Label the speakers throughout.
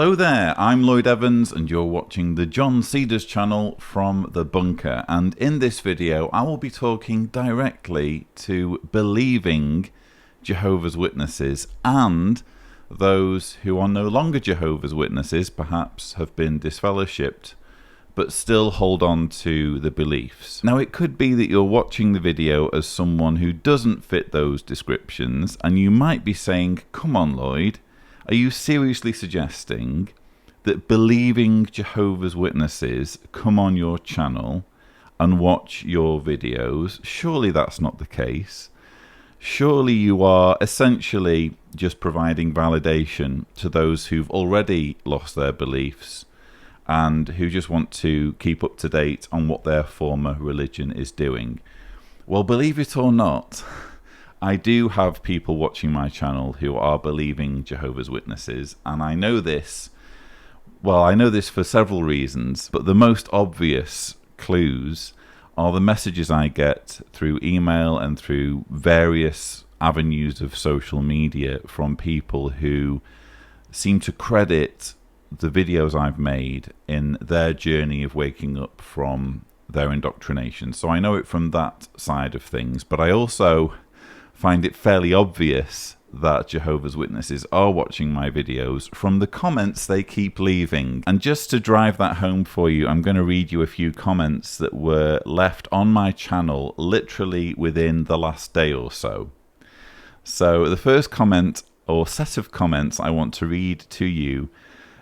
Speaker 1: Hello there, I'm Lloyd Evans and you're watching the John Cedars channel from The Bunker, and in this video I will be talking directly to believing Jehovah's Witnesses and those who are no longer Jehovah's Witnesses, perhaps have been disfellowshipped, but still hold on to the beliefs. Now it could be that you're watching the video as someone who doesn't fit those descriptions, and you might be saying, come on Lloyd, are you seriously suggesting that believing Jehovah's Witnesses come on your channel and watch your videos? Surely that's not the case. Surely you are essentially just providing validation to those who've already lost their beliefs and who just want to keep up to date on what their former religion is doing. Well, believe it or not, I do have people watching my channel who are believing Jehovah's Witnesses, and I know this for several reasons, but the most obvious clues are the messages I get through email and through various avenues of social media from people who seem to credit the videos I've made in their journey of waking up from their indoctrination. So I know it from that side of things, but I also find it fairly obvious that Jehovah's Witnesses are watching my videos from the comments they keep leaving. And just to drive that home for you, I'm going to read you a few comments that were left on my channel literally within the last day or so. So the first comment or set of comments I want to read to you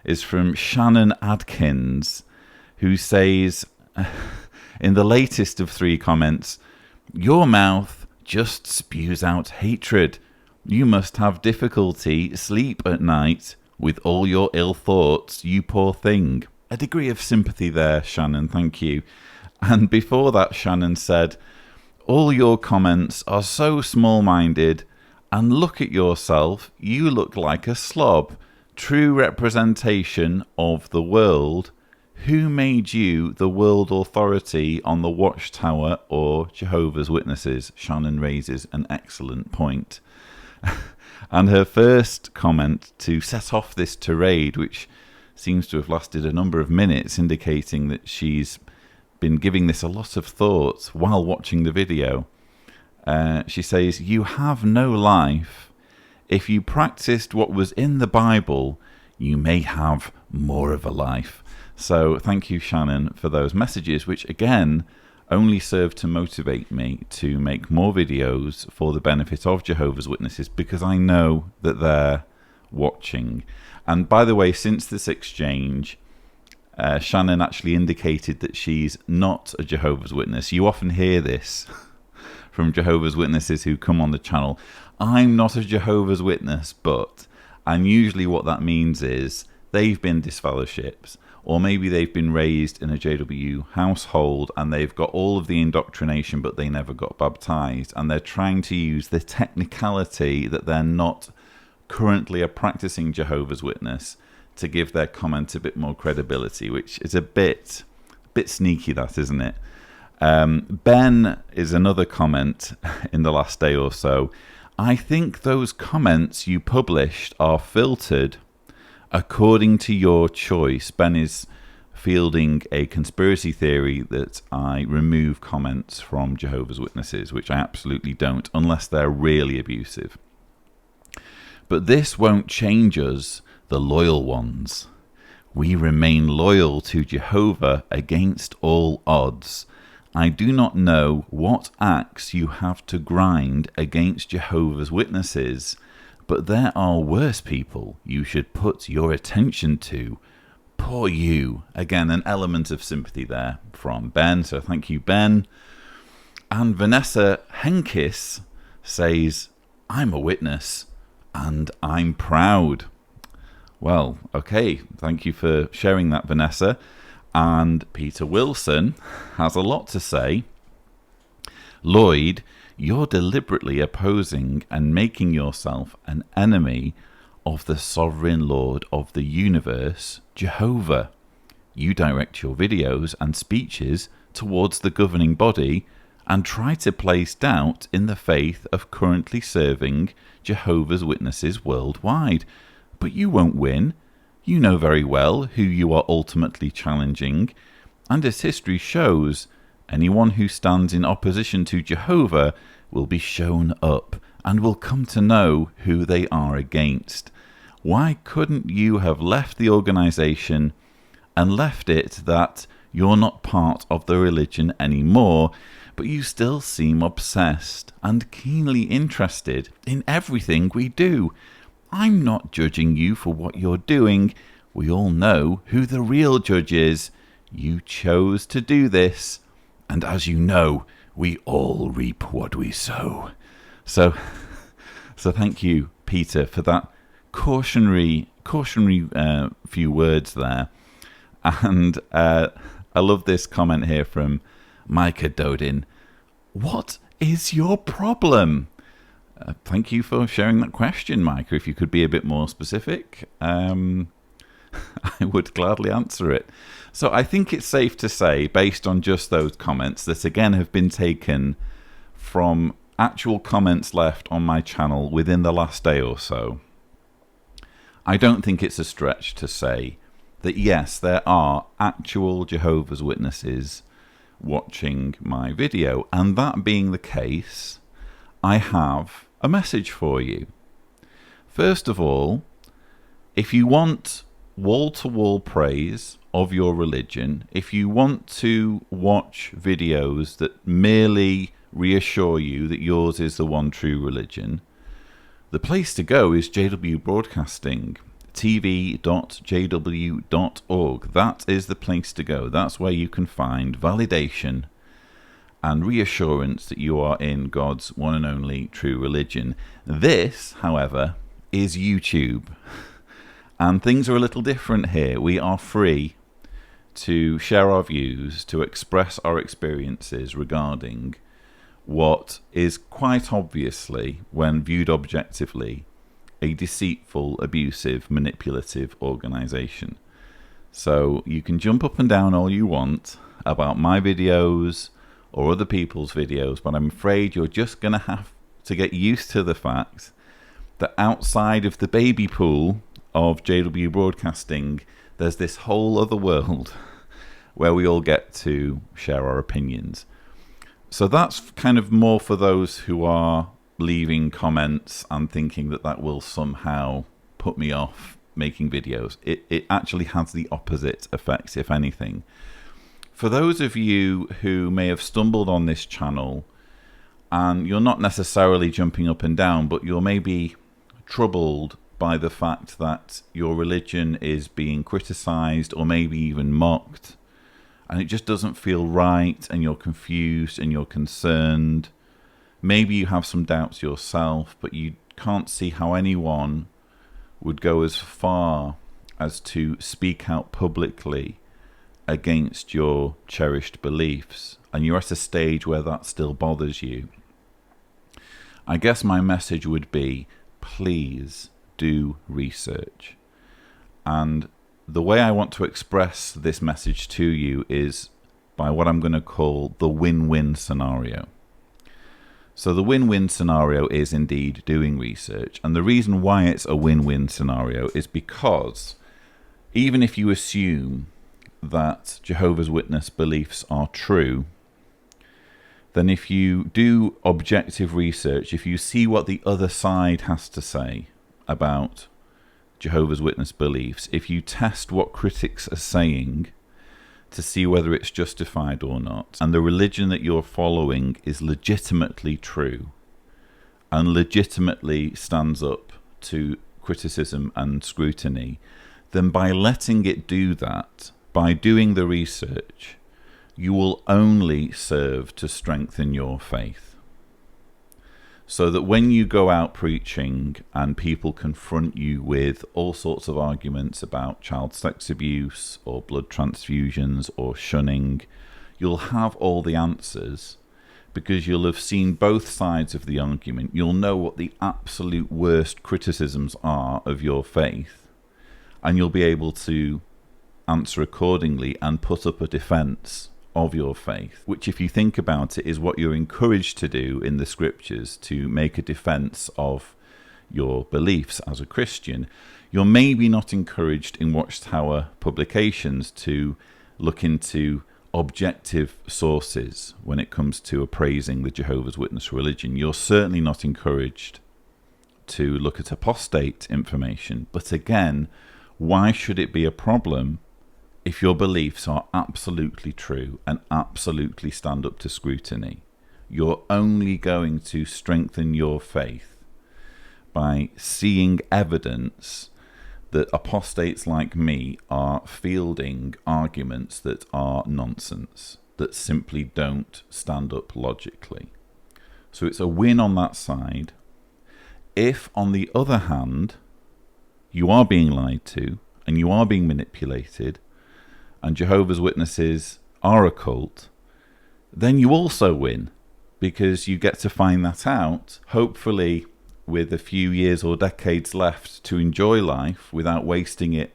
Speaker 1: is from Shannon Adkins, who says in the latest of 3 comments, "Your mouth just spews out hatred. You must have difficulty sleep at night with all your ill thoughts, you poor thing." A degree of sympathy there, Shannon, thank you. And before that, Shannon said, "All your comments are so small-minded, and look at yourself, you look like a slob. True representation of the world. Who made you the world authority on the Watchtower or Jehovah's Witnesses?" Shannon raises an excellent point. And her first comment to set off this tirade, which seems to have lasted a number of minutes, indicating that she's been giving this a lot of thought while watching the video. She says, "You have no life. If you practiced what was in the Bible, you may have more of a life." So thank you, Shannon, for those messages, which again only serve to motivate me to make more videos for the benefit of Jehovah's Witnesses, because I know that they're watching. And by the way, since this exchange, Shannon actually indicated that she's not a Jehovah's Witness. You often hear this from Jehovah's Witnesses who come on the channel. I'm not a Jehovah's Witness, but... And usually what that means is they've been disfellowshipped, or maybe they've been raised in a JW household and they've got all of the indoctrination but they never got baptized, and they're trying to use the technicality that they're not currently a practicing Jehovah's Witness to give their comment a bit more credibility, which is a bit sneaky, that, isn't it? Ben is another comment in the last day or so. "I think those comments you published are filtered according to your choice." Ben is fielding a conspiracy theory that I remove comments from Jehovah's Witnesses, which I absolutely don't, unless they're really abusive. "But this won't change us, the loyal ones. We remain loyal to Jehovah against all odds. I do not know what axe you have to grind against Jehovah's Witnesses, but there are worse people you should put your attention to. Poor you." Again, an element of sympathy there from Ben, so thank you, Ben. And Vanessa Henkis says, "I'm a witness, and I'm proud." Well, okay, thank you for sharing that, Vanessa. And Peter Wilson has a lot to say. "Lloyd, you're deliberately opposing and making yourself an enemy of the sovereign Lord of the universe, Jehovah. You direct your videos and speeches towards the governing body and try to place doubt in the faith of currently serving Jehovah's Witnesses worldwide. But you won't win. You know very well who you are ultimately challenging, and as history shows, anyone who stands in opposition to Jehovah will be shown up and will come to know who they are against. Why couldn't you have left the organisation and left it that you're not part of the religion anymore, but you still seem obsessed and keenly interested in everything we do? I'm not judging you for what you're doing. We all know who the real judge is. You chose to do this, and as you know, we all reap what we sow. So thank you, Peter, for that cautionary few words there. And I love this comment here from Micah Dodin. What is your problem? Thank you for sharing that question, Micah. If you could be a bit more specific, I would gladly answer it. So I think it's safe to say, based on just those comments, that again have been taken from actual comments left on my channel within the last day or so. I don't think it's a stretch to say that yes, there are actual Jehovah's Witnesses watching my video, and that being the case, I have a message for you. First of all, if you want wall-to-wall praise of your religion, if you want to watch videos that merely reassure you that yours is the one true religion, the place to go is JW Broadcasting, tv.jw.org. That is the place to go. That's where you can find validation and reassurance that you are in God's one and only true religion. This, however, is YouTube. And things are a little different here. We are free to share our views, to express our experiences regarding what is quite obviously, when viewed objectively, a deceitful, abusive, manipulative organisation. So you can jump up and down all you want about my videos or other people's videos, but I'm afraid you're just going to have to get used to the fact that outside of the baby pool of JW Broadcasting, there's this whole other world where we all get to share our opinions. So that's kind of more for those who are leaving comments and thinking that that will somehow put me off making videos. It actually has the opposite effect, if anything. For those of you who may have stumbled on this channel and you're not necessarily jumping up and down, but you're maybe troubled by the fact that your religion is being criticized or maybe even mocked, and it just doesn't feel right, and you're confused and you're concerned. Maybe you have some doubts yourself, but you can't see how anyone would go as far as to speak out publicly against your cherished beliefs, and you're at a stage where that still bothers you. I guess my message would be, please do research. And the way I want to express this message to you is by what I'm going to call the win-win scenario. So the win-win scenario is indeed doing research. And the reason why it's a win-win scenario is because even if you assume that Jehovah's Witness beliefs are true, then if you do objective research, if you see what the other side has to say about Jehovah's Witness beliefs, if you test what critics are saying to see whether it's justified or not, and the religion that you're following is legitimately true and legitimately stands up to criticism and scrutiny, then by letting it do that, by doing the research, you will only serve to strengthen your faith. So that when you go out preaching and people confront you with all sorts of arguments about child sex abuse or blood transfusions or shunning, you'll have all the answers because you'll have seen both sides of the argument. You'll know what the absolute worst criticisms are of your faith, and you'll be able to answer accordingly and put up a defense of your faith, which, if you think about it, is what you're encouraged to do in the scriptures, to make a defense of your beliefs as a Christian, you're maybe not encouraged in Watchtower publications to look into objective sources when it comes to appraising the Jehovah's Witness religion. You're certainly not encouraged to look at apostate information. But again, why should it be a problem if your beliefs are absolutely true and absolutely stand up to scrutiny? You're only going to strengthen your faith by seeing evidence that apostates like me are fielding arguments that are nonsense, that simply don't stand up logically. So it's a win on that side. If, on the other hand, you are being lied to and you are being manipulated and Jehovah's Witnesses are a cult, then you also win, because you get to find that out, hopefully with a few years or decades left to enjoy life without wasting it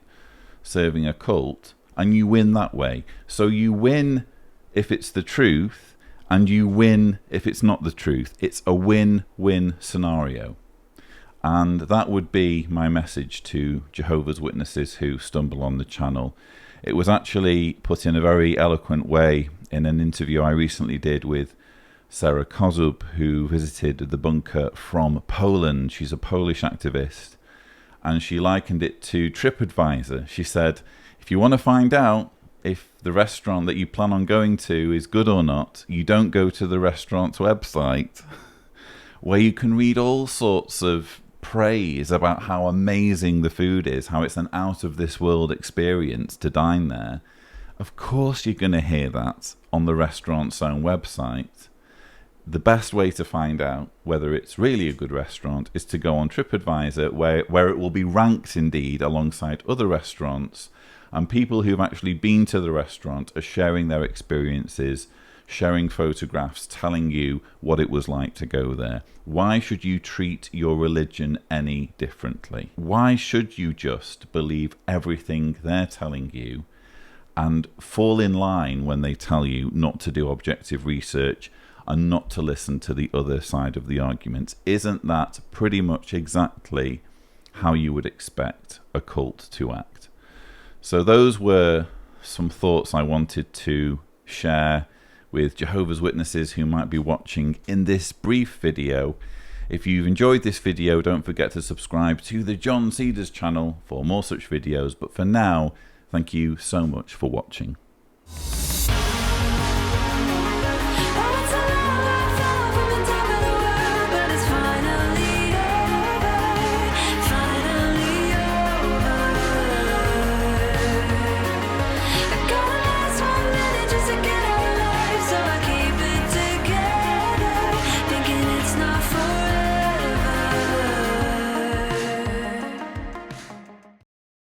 Speaker 1: serving a cult, and you win that way. So you win if it's the truth, and you win if it's not the truth. It's a win-win scenario. And that would be my message to Jehovah's Witnesses who stumble on the channel. It was actually put in a very eloquent way in an interview I recently did with Sarah Kozub, who visited the bunker from Poland. She's a Polish activist, and she likened it to TripAdvisor. She said, if you want to find out if the restaurant that you plan on going to is good or not, you don't go to the restaurant's website, where you can read all sorts of praise about how amazing the food is, how it's an out-of-this-world experience to dine there. Of course you're going to hear that on the restaurant's own website. The best way to find out whether it's really a good restaurant is to go on TripAdvisor, where it will be ranked indeed alongside other restaurants, and people who've actually been to the restaurant are sharing their experiences, sharing photographs, telling you what it was like to go there. Why should you treat your religion any differently? Why should you just believe everything they're telling you and fall in line when they tell you not to do objective research and not to listen to the other side of the argument? Isn't that pretty much exactly how you would expect a cult to act? So those were some thoughts I wanted to share with Jehovah's Witnesses who might be watching in this brief video. If you've enjoyed this video, don't forget to subscribe to the John Cedars channel for more such videos. But for now, thank you so much for watching.